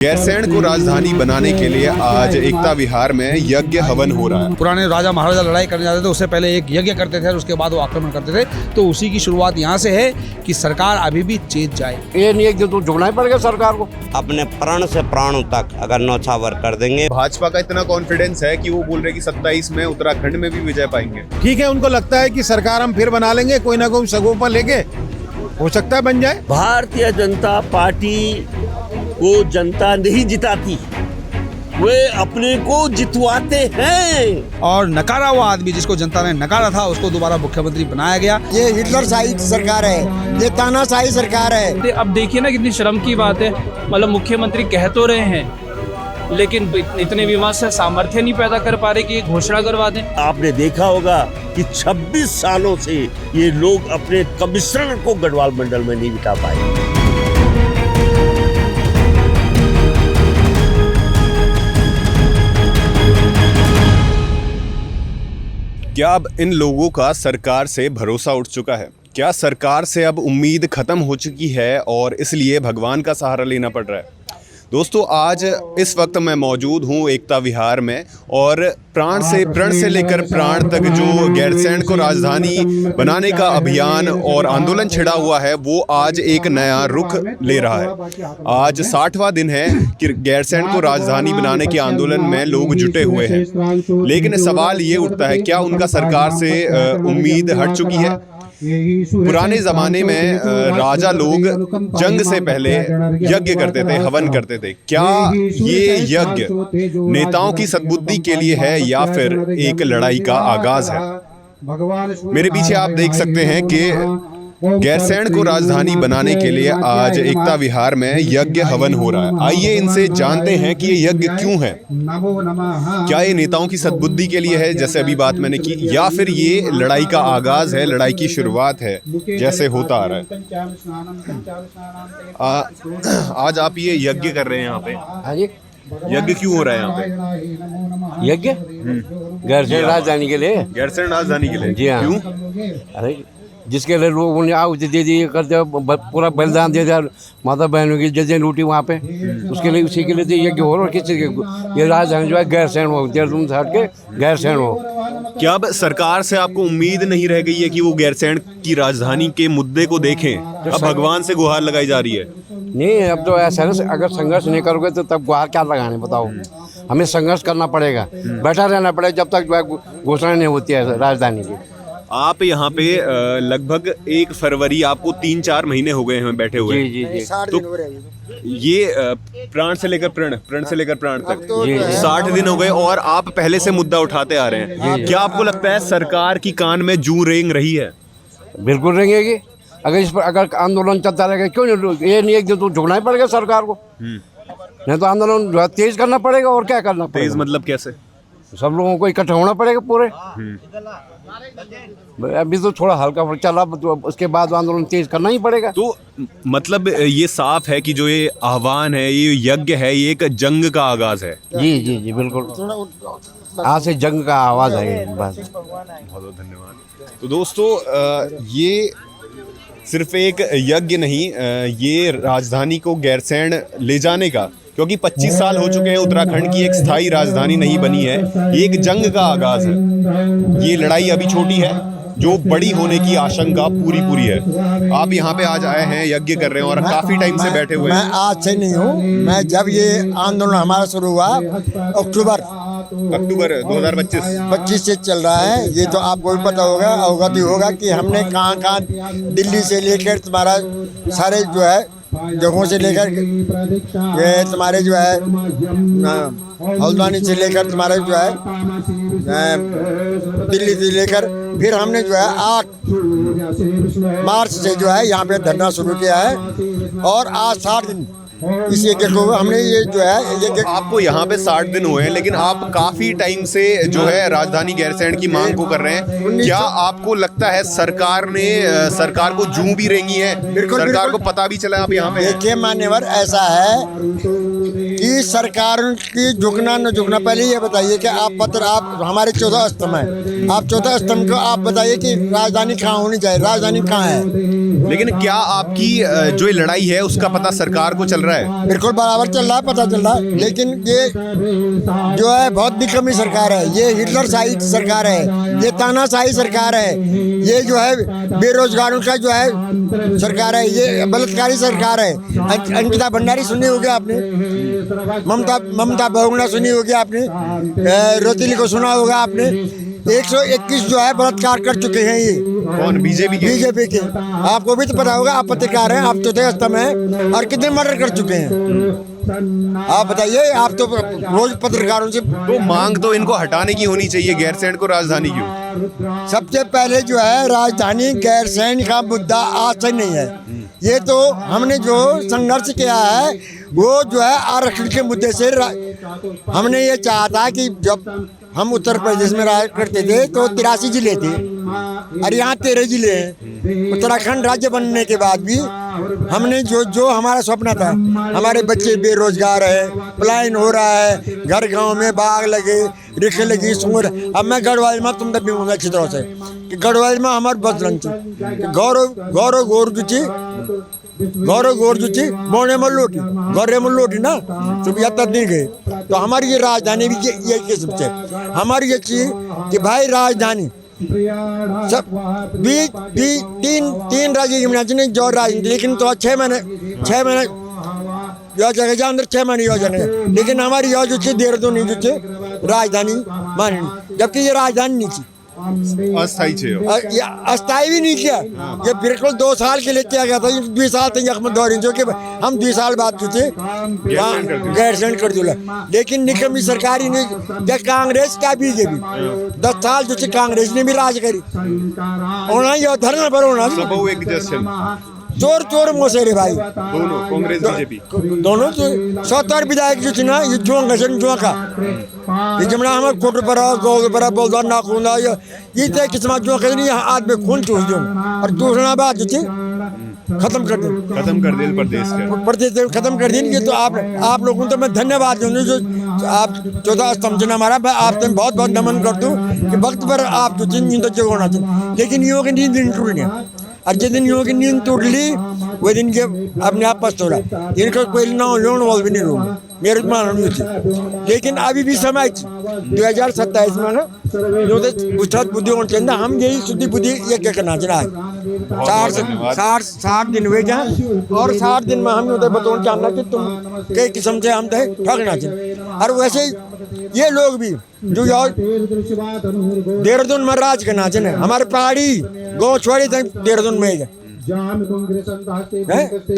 गैरसैंण को राजधानी बनाने के लिए आज एकता विहार में यज्ञ हवन हो रहा है। पुराने राजा महाराजा लड़ाई करने जाते थे, उससे पहले एक यज्ञ करते थे और उसके बाद वो आक्रमण करते थे। तो उसी की शुरुआत यहाँ से है कि सरकार अभी भी चेत जाए। ये नहीं है कि तो झुकना ही पड़ेगा सरकार को। अपने प्राण से प्राणों तक अगर न्यौछावर कर देंगे। भाजपा का इतना कॉन्फिडेंस है कि वो बोल रहे कि 27 में उत्तराखंड में भी विजय पाएंगे। ठीक है, उनको लगता है कि सरकार हम फिर बना लेंगे, कोई ना कोई सगोपा लेके हो सकता है बन जाए। भारतीय जनता पार्टी को जनता नहीं जिताती, वे अपने को जितवाते हैं। और नकारा हुआ आदमी जिसको जनता ने नकारा था उसको दोबारा मुख्यमंत्री बनाया गया। ये हिटलरशाही सरकार है, ये तानाशाही सरकार है। अब देखिए ना कितनी शर्म की बात है, मतलब मुख्यमंत्री कह तो रहे हैं लेकिन इतने भी वहाँ से सामर्थ्य नहीं पैदा कर पा रहे कि ये घोषणा करवा दें। आपने देखा होगा कि 26 सालों से ये लोग अपने कमिश्नर को गढ़वाल मंडल में नहीं बिठा पाए। क्या अब इन लोगों का सरकार से भरोसा उठ चुका है? क्या सरकार से अब उम्मीद खत्म हो चुकी है और इसलिए भगवान का सहारा लेना पड़ रहा है? दोस्तों, आज इस वक्त मैं मौजूद हूँ एकता विहार में और प्राण से लेकर प्राण तक जो गैरसैंण को राजधानी बनाने का अभियान और आंदोलन छिड़ा हुआ है वो आज एक नया रुख ले रहा है। आज 60वां दिन है कि गैरसैंण को राजधानी बनाने के आंदोलन में लोग जुटे हुए हैं। लेकिन सवाल ये उठता है, क्या उनका सरकार से उम्मीद हट चुकी है? पुराने ज़माने में राजा लोग जंग से पहले यज्ञ करते थे, हवन करते थे। क्या ये यज्ञ नेताओं की सद्बुद्धि के लिए है या फिर एक लड़ाई का आगाज है? मेरे पीछे आप देख सकते हैं कि गैरसैंण को राजधानी बनाने के लिए आज एकता विहार में यज्ञ हवन हो रहा है। आइए इनसे जानते हैं कि ये यज्ञ क्यों है। क्या ये नेताओं की सद्बुद्धि के लिए है जैसे अभी बात मैंने की, या फिर ये लड़ाई का आगाज है, लड़ाई की शुरुआत है जैसे होता आ रहा है? आज आप ये यज्ञ कर रहे हैं यहाँ पे, हाँ जी, यज्ञ क्यों हो रहा है यहाँ पे? यज्ञ गैरसैंण राजधानी के लिए। गैरसैंण राजधानी के लिए? जी हाँ। क्यों? अरे जिसके लिए लोगों ने आहुति दे दी, करते पूरा बलिदान दे दिया माता बहनों की, जैसे लूटी वहाँ पे, उसके लिए उसी के लिए तो यज्ञ हो रहा है। किसी ये राजधानी जो है गैरसैंण हो, देहरादून से हट के गैरसैंण हो। क्या अब सरकार से आपको उम्मीद नहीं रह गई है कि वो गैरसैंण की राजधानी के मुद्दे को देखें? अब भगवान से गुहार लगाई जा रही है। नहीं, अब तो ऐसा है, अगर संघर्ष नहीं करोगे तो तब गुहार क्या लगाने, बताओ। हमें संघर्ष करना पड़ेगा, बैठा रहना पड़ेगा जब तक जो है घोषणा नहीं होती है राजधानी की। आप यहाँ पे लगभग 1 फरवरी, आपको 3-4 महीने हो गए हैं बैठे हुए। जी जी जी। तो ये प्राण से लेकर प्राण से लेकर प्राण तक 60 दिन हो गए और आप पहले से मुद्दा उठाते आ रहे हैं। क्या आपको लगता है सरकार की कान में जूं रेंग रही है? बिल्कुल रहेंगे। अगर इस पर अगर आंदोलन चलता रहेगा, क्यों नहीं? ये नहीं है कि तो झुकना ही पड़ेगा सरकार को, नहीं तो आंदोलन जो है तेज करना पड़ेगा। और क्या करना पड़ेगा? तेज मतलब कैसे? सब लोगों को इकट्ठा होना पड़ेगा पूरे। अभी तो थोड़ा हल्का चला, तो उसके बाद आंदोलन तेज करना ही पड़ेगा। तो मतलब ये साफ है कि जो ये आह्वान है, ये यज्ञ है, ये एक जंग का आगाज है। जी जी जी, बिल्कुल। आज से जंग का आवाज है। बस, बहुत बहुत धन्यवाद। तो दोस्तों, ये सिर्फ एक यज्ञ नहीं, ये राजधानी को गैरसैंण ले जाने का, क्योंकि 25 साल हो चुके हैं उत्तराखंड की एक स्थायी राजधानी नहीं बनी है, ये एक जंग का आगाज है। ये लड़ाई अभी छोटी है, जो बड़ी होने की आशंका पूरी है। आप यहाँ पे आज आए हैं, यज्ञ कर रहे हैं और काफी टाइम से बैठे हुए हैं। मैं आज से नहीं हूँ, मैं जब ये आंदोलन हमारा शुरू हुआ अक्टूबर 2025 से चल रहा है। ये तो आपको भी पता होगा, अवगत ही होगा कि हमने कहाँ दिल्ली से लेकर तुम्हारा सारे जो है जगहों से लेकर ये तुम्हारे जो है हल्द्वानी से लेकर तुम्हारे जो है दिल्ली से लेकर फिर हमने जो है 8 मार्च से जो है यहाँ पे धरना शुरू किया है और आज 60 दिन इस यज्ञ को हमने ये जो है ये आपको यहाँ पे 60 दिन हुए हैं, लेकिन आप काफी टाइम से जो है राजधानी गैरसैंण की मांग को कर रहे हैं। क्या आपको लगता है सरकार को जूं भी रेंगी है? सरकार को पता भी चला आप यहाँ पे? देखिए मान्यवर, ऐसा है कि कि सरकार की झुकना न झुकना, पहले ये बताइए कि आप हमारे 14 स्तंभ हैं, आप 14 स्तंभ को आप बताइए कि राजधानी कहाँ होनी चाहिए, राजधानी कहाँ है। लेकिन क्या आपकी जो ये लड़ाई है उसका पता सरकार को चल रहा है? बिल्कुल बराबर चल रहा है, पता चल रहा है, लेकिन ये जो है बहुत निकम्मी सरकार है, ये हिटलरशाही सरकार है, ये तानाशाही सरकार है, ये जो है बेरोजगारों का जो है सरकार है, ये बलात्कारी सरकार है। अंकिता भंडारी सुनी होगी आपने, ममता बहुगुणा सुनी होगी आपने, रोतिली को सुना होगा आपने। 121 जो है बलात्कार कर चुके हैं ये। कौन? बीजेपी के। आपको भी तो पता होगा, आप पत्रकार हैं, आप चौथे स्तंभ हैं, और कितने मर्डर कर चुके हैं आप बताइए। आप तो रोज पत्रकारों से तो मांग तो इनको हटाने की होनी चाहिए, गैरसैंण को राजधानी क्यों? सबसे पहले जो है राजधानी गैरसैंण का मुद्दा आज से नहीं है, ये तो हमने जो संघर्ष किया है वो जो है आरक्षण के मुद्दे से हमने ये चाहा था कि जब हम उत्तर प्रदेश में राज करते थे तो 83 जिले थे और यहाँ 13 जिले हैं। उत्तराखंड राज्य बनने के बाद भी हमने जो हमारा सपना था, हमारे बच्चे बेरोजगार है, पलायन हो रहा है, घर गांव में बाग लगे, रिक्शे लगी, सुंगर। अब मैं गढ़वाल में तुम तक भी अच्छी तरह से कि गढ़वाल में हमारे बस रंग गौरव गोर जो थी बोने में लोटी ना तो भी तब नहीं गए। तो हमारी ये राजधानी भी ये किस्म से हमारी ये चीज कि भाई राजधानी सब तीन राज्य की जो राजनीति, लेकिन तो 6 महीने योजना के अंदर 6 महीने योजना है, लेकिन हमारी योजना जो देहरादून नहीं जो राजधानी मानी, जबकि ये राजधानी नहीं थी, अस्थायी भी नहीं किया। ये बिल्कुल 2 साल के लिए किया गया था, 2 साल तक अहमद दौरी जो कि हम 2 साल बाद जो थे गैरसैंण कर दिया, लेकिन निकम्मी सरकार ही नहीं। या कांग्रेस क्या बीजेपी 10 साल जो कांग्रेस ने भी राज करी होना, ये धरना पर होना चोर मोसेरे भाई दोनों कांग्रेस बीजेपी दोनों तो 70 विधायक जो थे ना, ये जो का ये जमना हमारे कोट पर गौ पर बोलदा ना खूंदा ये तय किस्म जो कहनी हाथ में खून चूस दूं और दूसरा बात जो थी खत्म कर दे प्रदेश खत्म कर देंगे। ये तो आप लोगों को तो मैं धन्यवाद दूंगा जो आप 14 स्तंभ ने हमारा, मैं आपसे बहुत बहुत नमन कर दूं कि वक्त पर आप जो नींद जगह होना चाहिए, लेकिन योग की नींद नहीं टूटनी, और जिस दिन योग की नींद टूट ली वो दिन के अपने आप पछतावा, इनका कोई लोन वॉल भी नहीं रूंगा मेरे मान नहीं थी। लेकिन अभी भी समय 2027 में ना जो गुजरात बुद्धि होना चाहिए, हम यही शुद्धि बुद्धि ये क्या करना चाहिए। 60 दिन हुए क्या, और 60 दिन में हम उधर बताना चाहना कि तुम कई किस्म से हम ठगना चाहिए। और वैसे ये लोग भी जो देहरादून में राज करना चाहिए, हमारे पहाड़ी गाँव छोड़ी देहरादून में है तो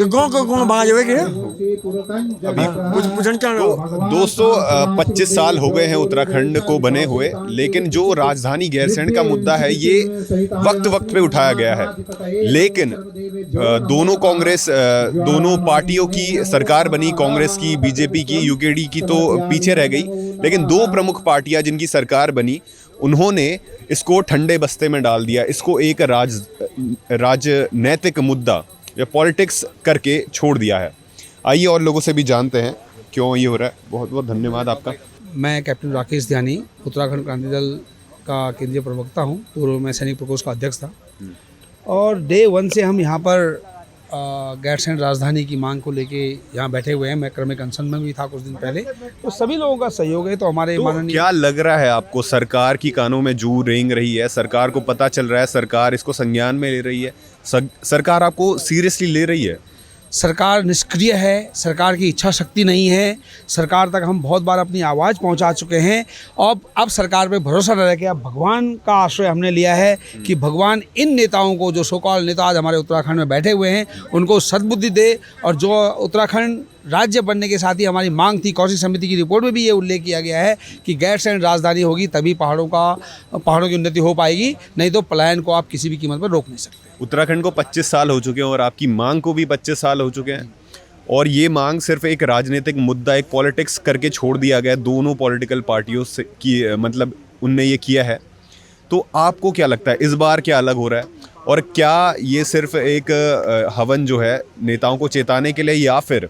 गाँव को गाँव वहाँ जो दोस्तों 25 साल हो गए हैं उत्तराखंड को बने हुए, लेकिन जो राजधानी गैरसैंण का मुद्दा है ये वक्त पे उठाया गया है, लेकिन दोनों पार्टियों की सरकार बनी, कांग्रेस की, बीजेपी की, यूकेडी की तो पीछे रह गई, लेकिन 2 प्रमुख पार्टियां जिनकी सरकार बनी उन्होंने इसको ठंडे बस्ते में डाल दिया, इसको एक राजनैतिक मुद्दा या पॉलिटिक्स करके छोड़ दिया है। आइए और लोगों से भी जानते हैं क्यों ये हो रहा है। बहुत बहुत धन्यवाद आपका। मैं कैप्टन राकेश ध्यानी उत्तराखंड क्रांति दल का केंद्रीय प्रवक्ता हूँ, पूर्व में सैनिक प्रकोष्ठ का अध्यक्ष था, और डे 1 से हम यहाँ पर गैरसैंण राजधानी की मांग को लेके यहाँ बैठे हुए हैं। मैं क्रमिक अनशन में भी था कुछ दिन पहले, तो सभी लोगों का सहयोग है। तो हमारे माननीय क्या लग रहा है आपको, सरकार की कानों में जू रेंग रही है, सरकार को पता चल रहा है, सरकार इसको संज्ञान में ले रही है, सरकार आपको सीरियसली ले रही है? सरकार निष्क्रिय है, सरकार की इच्छा शक्ति नहीं है, सरकार तक हम बहुत बार अपनी आवाज़ पहुंचा चुके हैं, और अब सरकार पे भरोसा न रह के अब भगवान का आश्रय हमने लिया है कि भगवान इन नेताओं को, जो सोकॉल नेता आज हमारे उत्तराखंड में बैठे हुए हैं, उनको सद्बुद्धि दे। और जो उत्तराखंड राज्य बनने के साथ ही हमारी मांग थी, कौशिक समिति की रिपोर्ट में भी ये उल्लेख किया गया है कि गैरसैंण राजधानी होगी तभी पहाड़ों की उन्नति हो पाएगी, नहीं तो पलायन को आप किसी भी कीमत पर रोक नहीं सकते। उत्तराखंड को 25 साल हो चुके हैं और आपकी मांग को भी 25 साल हो चुके हैं, और ये मांग सिर्फ एक राजनीतिक मुद्दा, एक पॉलिटिक्स करके छोड़ दिया गया दोनों पॉलिटिकल पार्टियों से की, मतलब उनने ये किया है। तो आपको क्या लगता है इस बार क्या अलग हो रहा है, और क्या ये सिर्फ एक हवन जो है नेताओं को चेताने के लिए, या फिर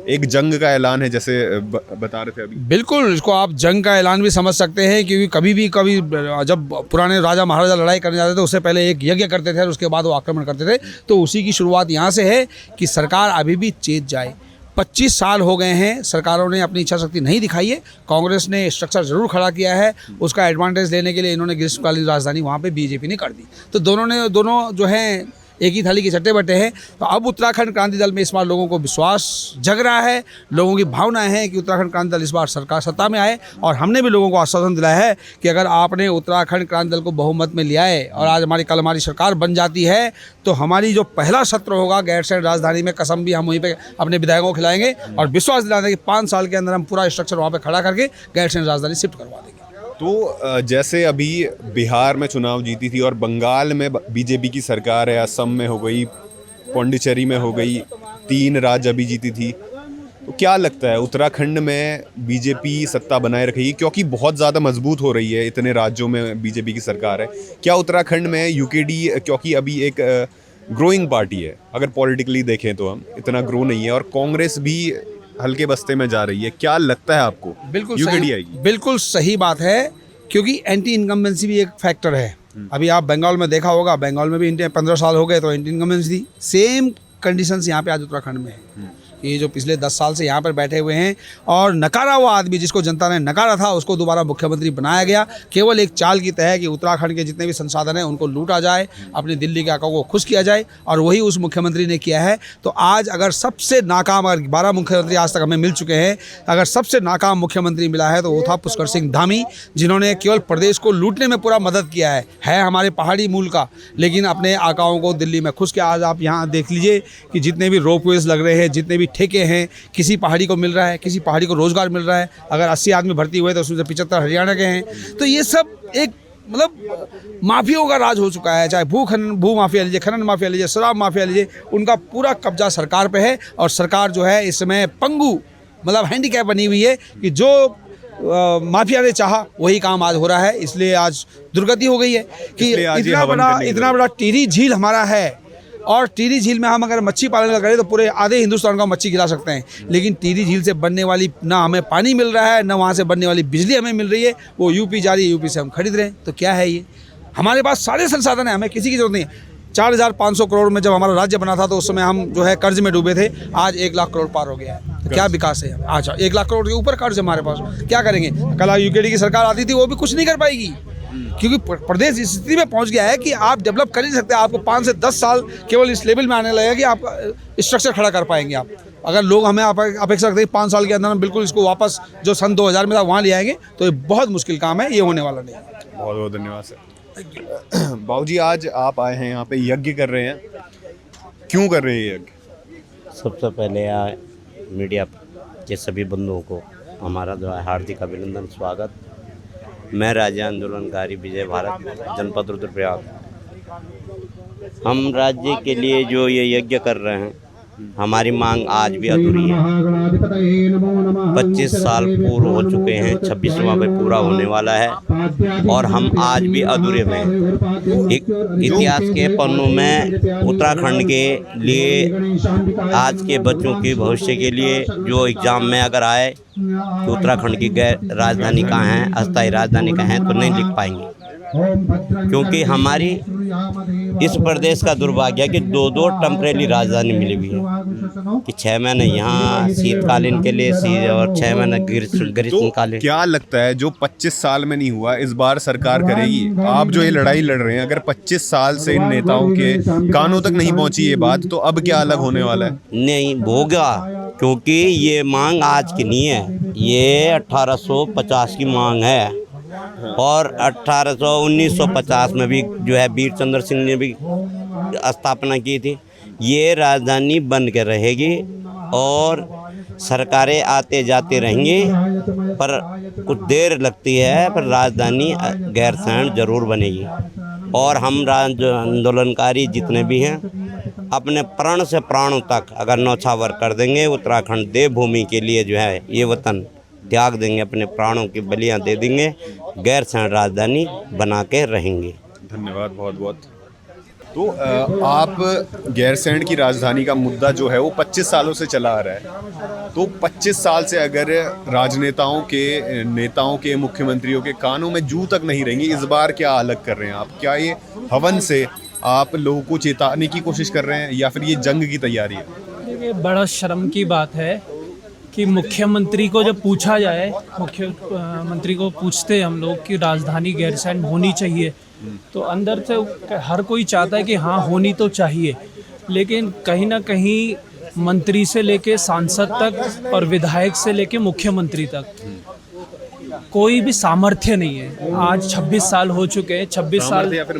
एक जंग का ऐलान है, जैसे बता रहे थे अभी। बिल्कुल, इसको आप जंग का ऐलान भी समझ सकते हैं, क्योंकि कभी जब पुराने राजा महाराजा लड़ाई करने जाते थे उससे पहले एक यज्ञ करते थे और उसके बाद वो आक्रमण करते थे। तो उसी की शुरुआत यहाँ से है कि सरकार अभी भी चेत जाए। 25 साल हो गए हैं, सरकारों ने अपनी इच्छा शक्ति नहीं दिखाई है। कांग्रेस ने स्ट्रक्चर जरूर खड़ा किया है, उसका एडवांटेज लेने के लिए इन्होंने ग्रीष्मकालीन राजधानी वहाँ पे बीजेपी ने कर दी। तो दोनों जो हैं एक ही थाली के चट्टे बट्टे हैं। तो अब उत्तराखंड क्रांति दल में इस बार लोगों को विश्वास जग रहा है, लोगों की भावना है कि उत्तराखंड क्रांति दल इस बार सरकार सत्ता में आए। और हमने भी लोगों को आश्वासन दिलाया है कि अगर आपने उत्तराखंड क्रांति दल को बहुमत में लिया है और आज कल हमारी सरकार बन जाती है, तो हमारी जो पहला सत्र होगा गैरसैंण राजधानी में, कसम भी हम वहीं पर अपने विधायकों को खिलाएंगे और विश्वास दिलाएंगे कि 5 साल के अंदर हम पूरा स्ट्रक्चर वहाँ पर खड़ा करके गैरसैंण राजधानी शिफ्ट करवा देंगे। तो जैसे अभी बिहार में चुनाव जीती थी और बंगाल में बीजेपी की सरकार है, असम में हो गई, पौंडीचेरी में हो गई, 3 राज्य अभी जीती थी, तो क्या लगता है उत्तराखंड में बीजेपी सत्ता बनाए रखेगी? क्योंकि बहुत ज़्यादा मजबूत हो रही है, इतने राज्यों में बीजेपी की सरकार है। क्या उत्तराखंड में यूकेडी, क्योंकि अभी एक ग्रोइंग पार्टी है, अगर पॉलिटिकली देखें तो हम इतना ग्रो नहीं है, और कांग्रेस भी हल्के बस्ते में जा रही है, क्या लगता है आपको बिल्कुल यूकेडी आएगी? बिल्कुल सही बात है, क्योंकि एंटी इनकम्बेंसी भी एक फैक्टर है। अभी आप बंगाल में देखा होगा, बंगाल में भी 15 साल हो गए तो एंटी इनकम्बेंसी थी। सेम कंडीशंस यहाँ पे आज उत्तराखंड में है। ये जो पिछले 10 साल से यहाँ पर बैठे हुए हैं और नकारा हुआ आदमी जिसको जनता ने नकारा था, उसको दोबारा मुख्यमंत्री बनाया गया, केवल एक चाल की तय कि उत्तराखंड के जितने भी संसाधन हैं उनको लूटा जाए, अपनी दिल्ली के आकाओं को खुश किया जाए, और वही उस मुख्यमंत्री ने किया है। तो आज अगर सबसे नाकाम, अगर 12 मुख्यमंत्री आज तक हमें मिल चुके हैं, अगर सबसे नाकाम मुख्यमंत्री मिला है तो वो था पुष्कर सिंह धामी, जिन्होंने केवल प्रदेश को लूटने में पूरा मदद किया है हमारे पहाड़ी मूल का, लेकिन अपने आकाओं को दिल्ली में खुश किया। आज आप यहाँ देख लीजिए कि जितने भी रोपवेज लग रहे हैं, जितने भी ठेके हैं, किसी पहाड़ी को मिल रहा है, किसी पहाड़ी को रोजगार मिल रहा है। अगर 80 आदमी भर्ती हुए तो उसमें से 75 हरियाणा के हैं। तो ये सब एक मतलब माफियाओं का राज हो चुका है, चाहे भू माफिया लीजिए, खनन माफिया लीजिए, शराब माफिया लीजिए, उनका पूरा कब्जा सरकार पे है। और सरकार जो है इस समय पंगु, मतलब हैंडीकैप बनी हुई है कि जो माफिया ने चाहा वही काम आज हो रहा है। इसलिए आज दुर्गति हो गई है कि इतना बड़ा टिहरी झील हमारा है, और टिहरी झील में हम अगर मच्छी पालन करें तो पूरे आधे हिंदुस्तान को मच्छी खिला सकते हैं। लेकिन टिहरी झील से बनने वाली ना हमें पानी मिल रहा है, ना वहाँ से बनने वाली बिजली हमें मिल रही है, वो यूपी जा रही है, यूपी से हम खरीद रहे हैं। तो क्या है ये? हमारे पास सारे संसाधन हैं, हमें किसी की जरूरत नहीं है। 4500 करोड़ में जब हमारा राज्य बना था तो उस समय हम जो है कर्ज में डूबे थे, आज 1 लाख करोड़ पार हो गया है। तो क्या विकास है? अच्छा, 1 लाख करोड़ के ऊपर कर्ज है हमारे पास, क्या करेंगे? कल यूकेडी की सरकार आती थी, वो भी कुछ नहीं कर पाएगी, क्योंकि प्रदेश इस स्थिति में पहुंच गया है कि आप डेवलप कर ही सकते हैं। आपको 5 से 10 साल केवल इस लेवल में आने लगेगा कि आप स्ट्रक्चर खड़ा कर पाएंगे। आप अगर लोग हमें अपेक्षा रखते हैं 5 साल के अंदर हम बिल्कुल इसको वापस जो सन 2000 में था वहाँ ले आएंगे, तो ये बहुत मुश्किल काम है, ये होने वाला नहीं है। बहुत बहुत धन्यवाद सर। बाबू जी, आज आप आए हैं यहाँ पे, यज्ञ कर रहे हैं, क्यों कर रहे हैं यज्ञ? सबसे पहले मीडिया के सभी बंधुओं को हमारा जो है हार्दिक अभिनंदन, स्वागत। मैं राज्य आंदोलनकारी विजय भारत, जनपद रुद्रप्रयाग। हम राज्य के लिए जो ये यज्ञ कर रहे हैं, हमारी मांग आज भी अधूरी है। 25 साल पूर्व हो चुके हैं, 26वां में पूरा होने वाला है और हम आज भी अधूरे में हैं। इतिहास के पन्नों में उत्तराखंड के लिए, आज के बच्चों के भविष्य के लिए जो एग्ज़ाम में अगर आए कि उत्तराखंड की गैर राजधानी कहाँ है, अस्थायी राजधानी कहाँ है, तो नहीं लिख पाएंगे, क्योंकि हमारी इस प्रदेश का दुर्भाग्य है कि 2 टेम्परेरी राजधानी मिली हुई है कि 6 महीने यहाँ शीतकालीन के लिए और 6 महीने ग्रीष्मकालीन। क्या लगता है जो 25 साल में नहीं हुआ इस बार सरकार करेगी? आप जो ये लड़ाई लड़ रहे हैं, अगर 25 साल से इन नेताओं के कानों तक नहीं पहुंची ये बात, तो अब क्या अलग होने वाला है? नहीं होगा, क्योंकि ये मांग आज की नहीं है, ये 1850 की मांग है। और 1950 में भी जो है वीर चंद्र सिंह ने भी स्थापना की थी। ये राजधानी बन के रहेगी और सरकारें आते जाते रहेंगे, पर कुछ देर लगती है, पर राजधानी गैरसैंण जरूर बनेगी। और हम राज्य आंदोलनकारी जितने भी हैं, अपने प्राण से प्राणों तक अगर न्यौछावर कर देंगे, उत्तराखंड देवभूमि के लिए जो है ये वतन त्याग देंगे, अपने प्राणों की बलियां दे देंगे, गैरसैंण राजधानी बना के रहेंगे। धन्यवाद बहुत बहुत। तो आप गैरसैंण की राजधानी का मुद्दा जो है वो 25 सालों से चला आ रहा है। तो 25 साल से अगर राजनेताओं के, नेताओं के, मुख्यमंत्रियों के कानों में जू तक नहीं रहेंगी, इस बार क्या अलग कर रहे हैं आप? क्या ये हवन से आप लोगों को चेताने की कोशिश कर रहे हैं या फिर ये जंग की तैयारी है? देखिए, बड़ा शर्म की बात है कि मुख्यमंत्री को जब पूछा जाए, मुख्यमंत्री को पूछते हैं हम लोग कि राजधानी गैरसैंण होनी चाहिए, तो अंदर से हर कोई चाहता है कि हाँ होनी तो चाहिए, लेकिन कहीं ना कहीं मंत्री से लेके सांसद तक और विधायक से लेके मुख्यमंत्री तक कोई भी सामर्थ्य नहीं है। आज 26 साल हो चुके हैं, 26 साल या फिर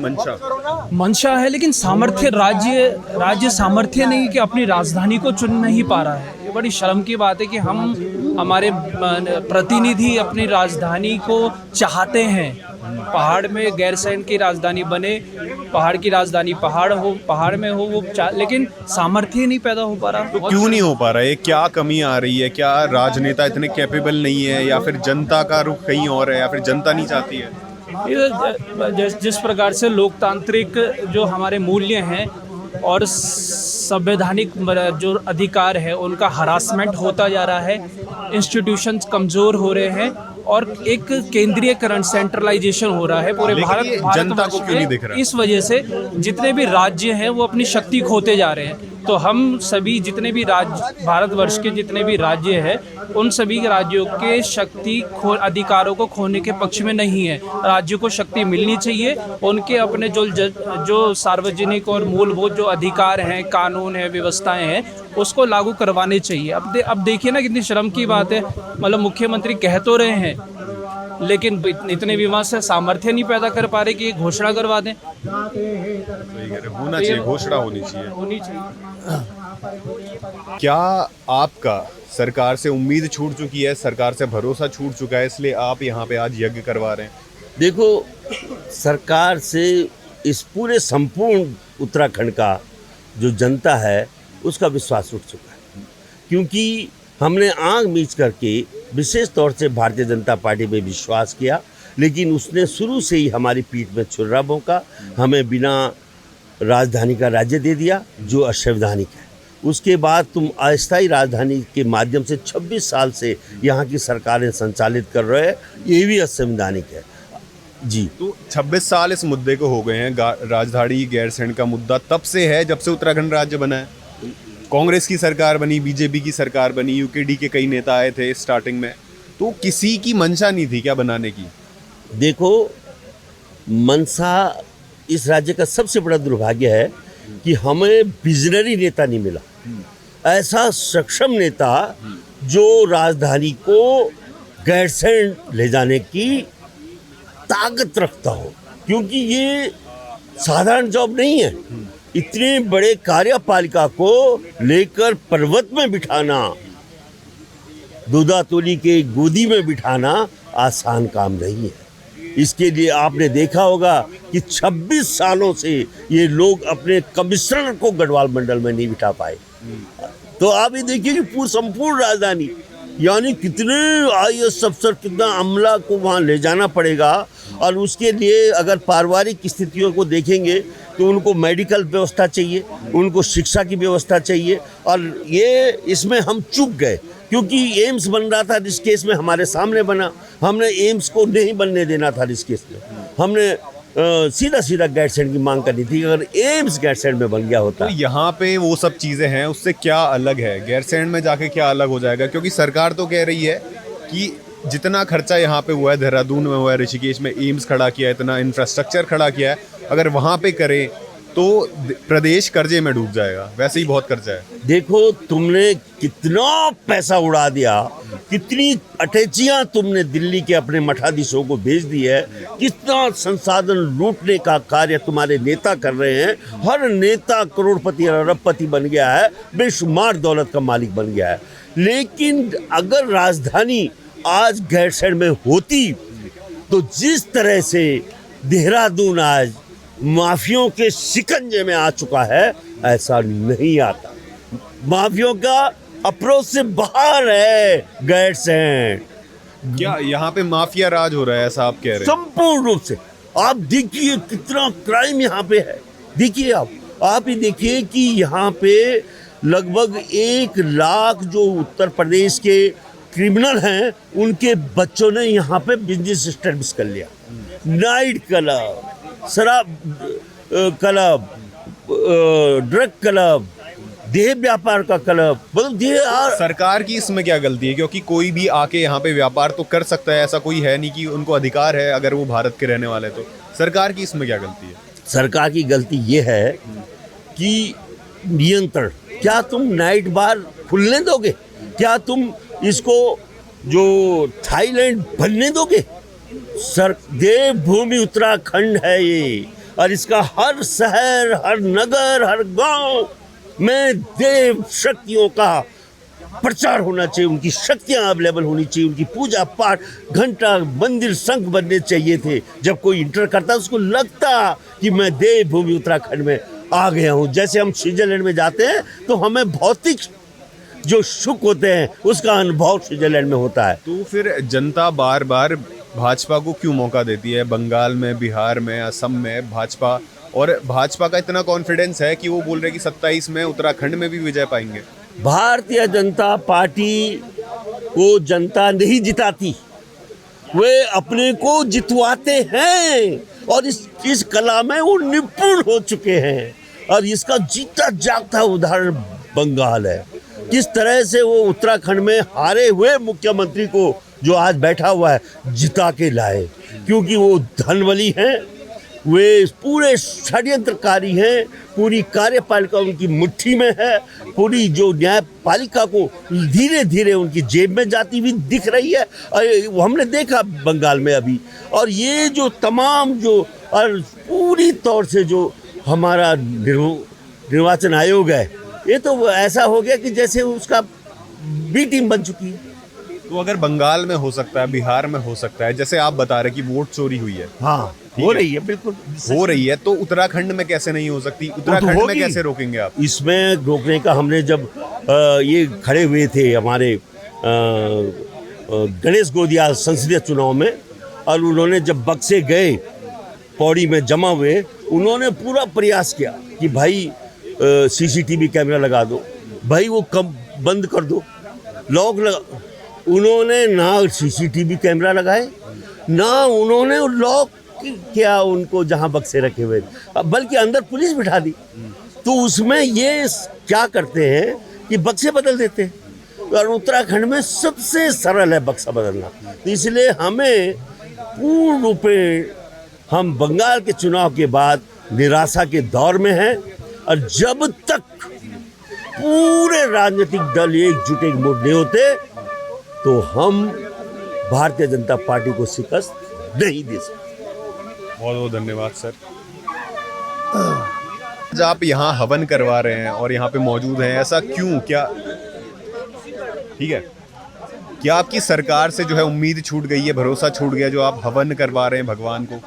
मंशा है, लेकिन सामर्थ्य राज्य सामर्थ्य नहीं कि अपनी राजधानी को चुन नहीं पा रहा है। ये बड़ी शर्म की बात है कि हमारे प्रतिनिधि अपनी राजधानी को चाहते हैं, पहाड़ में गैरसैंण की राजधानी बने, पहाड़ की राजधानी पहाड़ में हो वो लेकिन सामर्थ्य नहीं पैदा हो पा रहा। तो क्यों नहीं हो पा रहा है? क्या कमी आ रही है? क्या राजनेता इतने कैपेबल नहीं है या फिर जनता का रुख कहीं और है या फिर जनता नहीं चाहती है? जिस प्रकार से लोकतांत्रिक जो हमारे मूल्य हैं और संवैधानिक जो अधिकार है उनका हरासमेंट होता जा रहा है, इंस्टीट्यूशंस कमज़ोर हो रहे हैं और एक केंद्रीयकरण, सेंट्रलाइजेशन हो रहा है पूरे जनता को क्यों नहीं दिख रहा? इस वजह से जितने भी राज्य हैं वो अपनी शक्ति खोते जा रहे हैं। तो हम सभी जितने भी राज्य, भारतवर्ष के जितने भी राज्य हैं, उन सभी राज्यों के शक्ति अधिकारों को खोने के पक्ष में नहीं है। राज्यों को शक्ति मिलनी चाहिए, उनके अपने जो सार्वजनिक और मूलभूत जो अधिकार हैं, कानून है, व्यवस्थाएं हैं, उसको लागू करवाने चाहिए। अब देखिए ना कितनी शर्म की बात है, मतलब मुख्यमंत्री कह तो रहे हैं लेकिन इतने विवाद से सामर्थ्य नहीं पैदा कर पा रहे कि ये घोषणा करवा दें। होना चाहिए, घोषणा होनी चाहिए। क्या आपका सरकार से उम्मीद छूट चुकी है, सरकार से भरोसा छूट चुका है, इसलिए आप यहाँ पे आज यज्ञ करवा रहे हैं? देखो, सरकार से इस पूरे संपूर्ण उत्तराखंड का जो जनता है उसका विश्वास उठ चुका है, क्योंकि हमने आंख मीच करके विशेष तौर से भारतीय जनता पार्टी में विश्वास किया, लेकिन उसने शुरू से ही हमारी पीठ में छुरा भोंका, हमें बिना राजधानी का राज्य दे दिया जो असंवैधानिक है। उसके बाद तुम अस्थायी राजधानी के माध्यम से 26 साल से यहाँ की सरकारें संचालित कर रहे हैं, ये भी असंवैधानिक है जी। तो 26 साल इस मुद्दे को हो गए हैं। राजधानी गैरसैंण का मुद्दा तब से है जब से उत्तराखंड राज्य बना है। कांग्रेस की सरकार बनी, बीजेपी की सरकार बनी, यूकेडी के कई नेता आए थे स्टार्टिंग में, तो किसी की मंशा नहीं थी क्या बनाने की? देखो, मनसा इस राज्य का सबसे बड़ा दुर्भाग्य है कि हमें विजनरी नेता नहीं मिला, ऐसा सक्षम नेता जो राजधानी को गैरसैंण ले जाने की ताकत रखता हो, क्योंकि ये साधारण जॉब नहीं है। इतने बड़े कार्यपालिका को लेकर पर्वत में बिठाना, दूधातोली के गोदी में बिठाना आसान काम नहीं है। इसके लिए आपने देखा होगा कि 26 सालों से ये लोग अपने कमिश्नर को गढ़वाल मंडल में नहीं बिठा पाए। तो आप ये देखिए कि पूरी संपूर्ण राजधानी, यानी कितने IAS अफसर, कितना अमला को वहाँ ले जाना पड़ेगा, और उसके लिए अगर पारिवारिक स्थितियों को देखेंगे तो उनको मेडिकल व्यवस्था चाहिए, उनको शिक्षा की व्यवस्था चाहिए, और ये इसमें हम चूक गए क्योंकि एम्स बन रहा था ऋषिकेश में, हमारे सामने बना, हमने एम्स को नहीं बनने देना था ऋषिकेश में, हमने सीधा गैरसैंण की मांग करनी थी। अगर एम्स गैरसैंण में बन गया होता, तो यहाँ पे वो सब चीज़ें हैं, उससे क्या अलग है? गैरसैंण में जाके क्या अलग हो जाएगा? क्योंकि सरकार तो कह रही है कि जितना खर्चा यहाँ पे हुआ है, देहरादून में हुआ है, ऋषिकेश में एम्स खड़ा किया है, इतना इंफ्रास्ट्रक्चर खड़ा किया है, अगर वहाँ पे करें तो प्रदेश कर्जे में डूब जाएगा। वैसे ही बहुत कर्जा है। देखो, तुमने कितना पैसा उड़ा दिया, कितनी अटैचियां तुमने दिल्ली के अपने मठाधीशों को भेज दी है, कितना संसाधन लूटने का कार्य तुम्हारे नेता कर रहे हैं। हर नेता करोड़पति और अरबपति बन गया है, बेशुमार दौलत का मालिक बन गया है। लेकिन अगर राजधानी आज गैरसैंण में होती तो जिस तरह से देहरादून आज माफियों के शिकंजे में आ चुका है, ऐसा नहीं आता। माफियों का अप्रोच से बाहर है गैरसैंण। क्या यहाँ पे माफिया राज हो रहा है, ऐसा आप कह रहे हैं? संपूर्ण रूप से। आप देखिए कितना क्राइम यहाँ पे है, देखिए आप ही देखिए कि यहाँ पे लगभग 1 लाख जो उत्तर प्रदेश के क्रिमिनल हैं उनके बच्चों ने यहाँ पे बिजनेस एस्टेब्लिश कर लिया। नाइट क्लब, शराब क्लब, ड्रग क्लब, देह व्यापार का क्लब, मतलब सरकार की इसमें क्या गलती है? क्योंकि कोई भी आके यहाँ पे व्यापार तो कर सकता है, ऐसा कोई है नहीं कि उनको अधिकार है अगर वो भारत के रहने वाले। तो सरकार की इसमें क्या गलती है? सरकार की गलती ये है कि नियंत्रण, क्या तुम नाइट बार खुलने दोगे? क्या तुम इसको जो थाईलैंड बनने दोगे? सर, देवभूमि उत्तराखंड है ये, और इसका हर शहर, हर नगर, हर गांव में देव शक्तियों का प्रचार होना चाहिए, उनकी शक्तियां अवेलेबल होनी चाहिए, उनकी पूजा पाठ, घंटा, मंदिर, संघ बनने चाहिए थे। जब कोई इंटर करता उसको लगता कि मैं देवभूमि उत्तराखंड में आ गया हूँ। जैसे हम स्विट्जरलैंड में जाते हैं तो हमें भौतिक जो सुख होते हैं उसका अनुभव स्विट्जरलैंड में होता है। तो फिर जनता बार बार भाजपा को क्यों मौका देती है? बंगाल में, बिहार में, असम में भाजपा, और भाजपा का इतना कॉन्फिडेंस है कि वो बोल रहे हैं कि 27 में उत्तराखंड में भी विजय पाएंगे। भारतीय जनता पार्टी को जनता नहीं जिताती, वे अपने को जितवाते हैं, और इस कला में वो निपुण हो चुके हैं। और इसका जीता जागता उदाहरण बंगाल है। किस तरह से वो उत्तराखंड में हारे हुए मुख्यमंत्री को जो आज बैठा हुआ है जिता के लाए, क्योंकि वो धनबली हैं, वे पूरे षड्यंत्रकारी हैं, पूरी कार्यपालिका उनकी मुट्ठी में है, पूरी जो न्यायपालिका को धीरे धीरे उनकी जेब में जाती हुई दिख रही है। और हमने देखा बंगाल में अभी, और ये जो तमाम जो और पूरी तौर से जो हमारा निर्वाचन आयोग है, ये तो ऐसा हो गया कि जैसे उसका बी टीम बन चुकी है। तो अगर बंगाल में हो सकता है, बिहार में हो सकता है, जैसे आप बता रहे कि वोट चोरी हुई है, हाँ हो रही है, बिल्कुल हो रही है, तो उत्तराखंड में कैसे नहीं हो सकती? उत्तराखंड में कैसे रोकेंगे आप? इसमें रोकने का हमने जब ये खड़े हुए थे हमारे गणेश गोदिया संसदीय चुनाव में, और उन्होंने जब बक्से गए पौड़ी में जमा हुए, उन्होंने पूरा प्रयास किया कि भाई सीसीटीवी कैमरा लगा दो, भाई वो कम बंद कर दो, लॉक लगा। उन्होंने ना सीसीटीवी कैमरा लगाए, ना उन्होंने लॉक किया उनको जहां बक्से रखे हुए, बल्कि अंदर पुलिस बिठा दी। तो उसमें ये क्या करते हैं कि बक्से बदल देते हैं, और उत्तराखंड में सबसे सरल है बक्सा बदलना। तो इसलिए हमें पूर्ण रूप में हम बंगाल के चुनाव के बाद निराशा के दौर में हैं, और जब तक पूरे राजनीतिक दल एकजुट नहीं होते तो हम भारतीय जनता पार्टी को शिकस्त नहीं दे सकते। बहुत बहुत धन्यवाद सर। आज आप यहाँ हवन करवा रहे हैं और यहाँ पे मौजूद हैं, ऐसा क्यों? क्या ठीक है, क्या आपकी सरकार से जो है उम्मीद छूट गई है, भरोसा छूट गया जो आप हवन करवा रहे हैं भगवान को?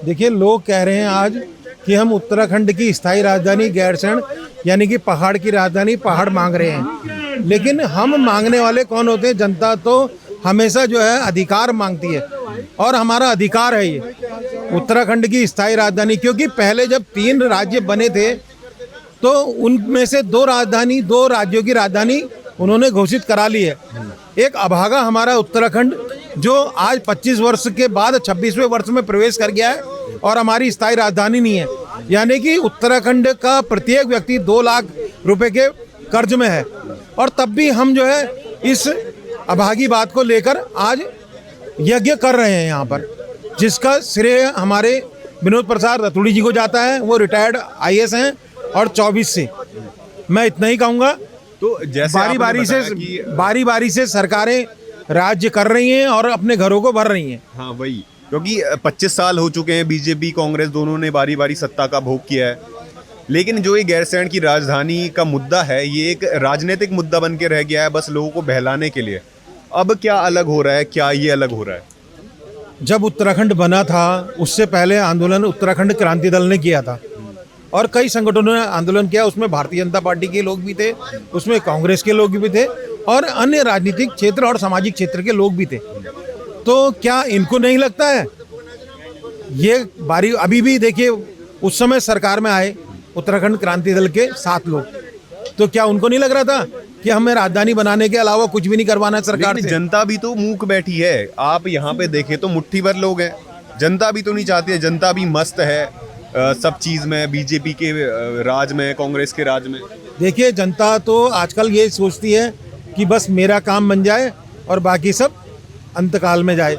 देखिए, लोग कह रहे हैं आज कि हम उत्तराखंड की स्थायी राजधानी गैरसैंण यानी कि पहाड़ की राजधानी पहाड़ मांग रहे हैं, लेकिन हम मांगने वाले कौन होते हैं? जनता तो हमेशा जो है अधिकार मांगती है, और हमारा अधिकार है ये उत्तराखंड की स्थायी राजधानी। क्योंकि पहले जब 3 राज्य बने थे तो उनमें से 2 राज्यों की राजधानी उन्होंने घोषित करा ली है। एक अभागा हमारा उत्तराखंड जो आज 25 वर्ष के बाद 26वें वर्ष में प्रवेश कर गया है और हमारी स्थायी राजधानी नहीं है। यानी कि उत्तराखंड का प्रत्येक व्यक्ति 2 लाख रुपए के कर्ज में है, और तब भी हम जो है इस अभागी बात को लेकर आज यज्ञ कर रहे हैं यहाँ पर, जिसका श्रेय हमारे विनोद प्रसाद रतूड़ी जी को जाता है। वो रिटायर्ड IAS हैं और 24 से मैं इतना ही कहूँगा। तो जैसे बारी बारी से सरकारें राज्य कर रही हैं और अपने घरों को भर रही हैं। हाँ वही, क्योंकि 25 साल हो चुके हैं, बीजेपी कांग्रेस दोनों ने बारी बारी सत्ता का भोग किया है, लेकिन जो ये गैरसैंण की राजधानी का मुद्दा है ये एक राजनीतिक मुद्दा बन के रह गया है, बस लोगों को बहलाने के लिए। अब क्या अलग हो रहा है? क्या ये अलग हो रहा है? जब उत्तराखंड बना था उससे पहले आंदोलन उत्तराखंड क्रांति दल ने किया था, और कई संगठनों ने आंदोलन किया। उसमें भारतीय जनता पार्टी के लोग भी थे, उसमें कांग्रेस के लोग भी थे, और अन्य राजनीतिक क्षेत्र और सामाजिक क्षेत्र के लोग भी थे। तो क्या इनको नहीं लगता है ये बारी? अभी भी देखिए उस समय सरकार में आए उत्तराखंड क्रांति दल के 7 लोग, तो क्या उनको नहीं लग रहा था कि हमें राजधानी बनाने के अलावा कुछ भी नहीं करवाना है सरकार लेकिन से? जनता भी तो मूक बैठी है। आप यहाँ पे देखें तो मुट्ठी भर लोग हैं, जनता भी तो नहीं चाहती है, जनता भी मस्त है सब चीज़ में, बीजेपी के राज में, कांग्रेस के राज में। देखिए, जनता तो आजकल ये सोचती है कि बस मेरा काम बन जाए और बाकी सब अंतकाल में जाए।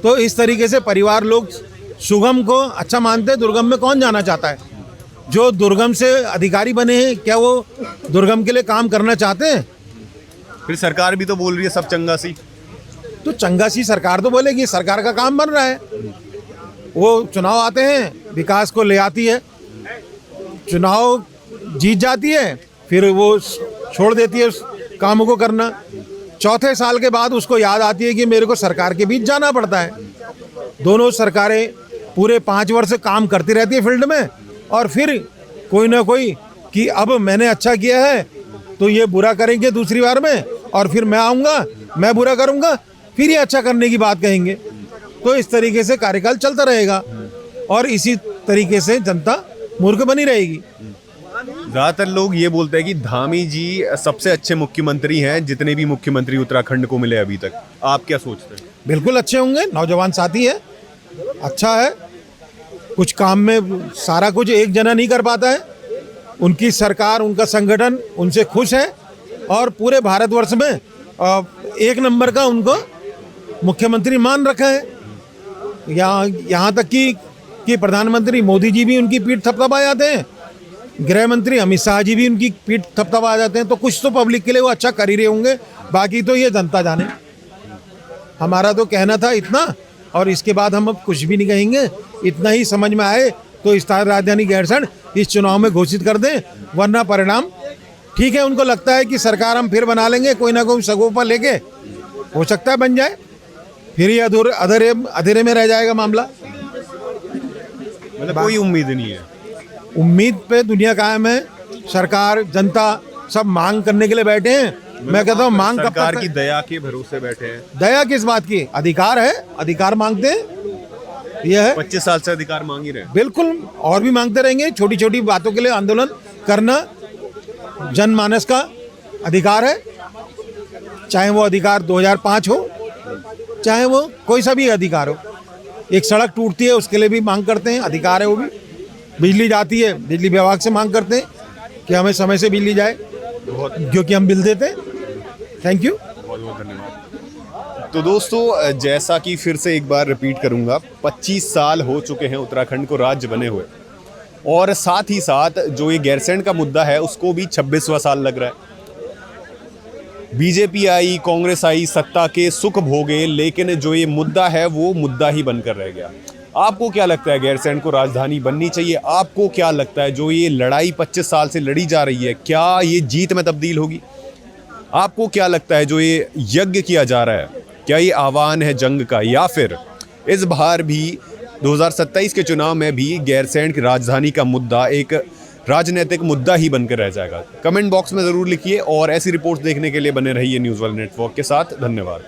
तो इस तरीके से परिवार लोग सुगम को अच्छा मानते हैं, दुर्गम में कौन जाना चाहता है? जो दुर्गम से अधिकारी बने हैं, क्या वो दुर्गम के लिए काम करना चाहते हैं? फिर सरकार भी तो बोल रही है सब चंगा सी। तो चंगा सी सरकार तो बोलेगी, सरकार का काम बन रहा है। वो चुनाव आते हैं, विकास को ले आती है, चुनाव जीत जाती है, फिर वो छोड़ देती है उस काम को करना। चौथे साल के बाद उसको याद आती है कि मेरे को सरकार के बीच जाना पड़ता है। दोनों सरकारें पूरे 5 वर्ष काम करती रहती है फील्ड में, और फिर कोई ना कोई कि अब मैंने अच्छा किया है तो ये बुरा करेंगे दूसरी बार में, और फिर मैं आऊँगा, मैं बुरा करूँगा, फिर ये अच्छा करने की बात कहेंगे। तो इस तरीके से कार्यकाल चलता रहेगा और इसी तरीके से जनता मूर्ख बनी रहेगी। ज़्यादातर लोग ये बोलते हैं कि धामी जी सबसे अच्छे मुख्यमंत्री हैं जितने भी मुख्यमंत्री उत्तराखंड को मिले अभी तक। आप क्या सोचते हैं? बिल्कुल अच्छे होंगे, नौजवान साथी है, अच्छा है। कुछ काम में सारा कुछ एक जना नहीं कर पाता है, उनकी सरकार, उनका संगठन उनसे खुश है और पूरे भारतवर्ष में 1 नंबर का उनको मुख्यमंत्री मान रखा है। यहाँ तक कि प्रधानमंत्री मोदी जी भी उनकी पीठ थपथपा जाते हैं, गृह मंत्री अमित शाह जी भी उनकी पीठ थपथपा जाते हैं। तो कुछ तो पब्लिक के लिए वो अच्छा कर ही रहे होंगे, बाकी तो ये जनता जाने। हमारा तो कहना था इतना, और इसके बाद हम अब कुछ भी नहीं कहेंगे। इतना ही समझ में आए तो स्थायी राजधानी गैरसैंण इस चुनाव में घोषित कर दें, वरना परिणाम ठीक है। उनको लगता है कि सरकार हम फिर बना लेंगे, कोई ना कोई सगोपा लेके, हो सकता है बन जाए, फिर ये अधूरे में रह जाएगा मामला। मतलब कोई उम्मीद नहीं है। उम्मीद पे दुनिया कायम है, सरकार जनता सब मांग करने के लिए बैठे हैं। मैं कहता हूँ मांग कब सरकार तक की दया के भरोसे बैठे हैं। दया किस बात की? अधिकार है, अधिकार मांगते हैं, ये है। 25 साल से अधिकार मांग ही रहे हैं। बिल्कुल, और भी मांगते रहेंगे। छोटी छोटी बातों के लिए आंदोलन करना जनमानस का अधिकार है, चाहे वो अधिकार 2005 हो, चाहे वो कोई सा भी अधिकार हो। एक सड़क टूटती है उसके लिए भी मांग करते हैं, अधिकार है वो भी। बिजली जाती है, बिजली विभाग से मांग करते हैं कि हमें समय से बिजली जाए, क्योंकि हम बिल देते हैं। थैंक यू, बहुत बहुत धन्यवाद। तो दोस्तों, जैसा कि फिर से एक बार रिपीट करूंगा, 25 साल हो चुके हैं उत्तराखंड को राज्य बने हुए, और साथ ही साथ जो ये गैरसैंण का मुद्दा है उसको भी 26वां साल लग रहा है। बीजेपी आई, कांग्रेस आई, सत्ता के सुख भोगे, लेकिन जो ये मुद्दा है वो मुद्दा ही बनकर रह गया। आपको क्या लगता है, गैरसैंण को राजधानी बननी चाहिए? आपको क्या लगता है जो ये लड़ाई 25 साल से लड़ी जा रही है, क्या ये जीत में तब्दील होगी? आपको क्या लगता है जो ये यज्ञ किया जा रहा है, क्या ये आह्वान है जंग का, या फिर इस बार भी 2027 के चुनाव में भी गैरसैंण की राजधानी का मुद्दा एक राजनीतिक मुद्दा ही बनकर रह जाएगा? कमेंट बॉक्स में ज़रूर लिखिए, और ऐसी रिपोर्ट्स देखने के लिए बने रहिए न्यूज़ वर्ल्ड नेटवर्क के साथ। धन्यवाद।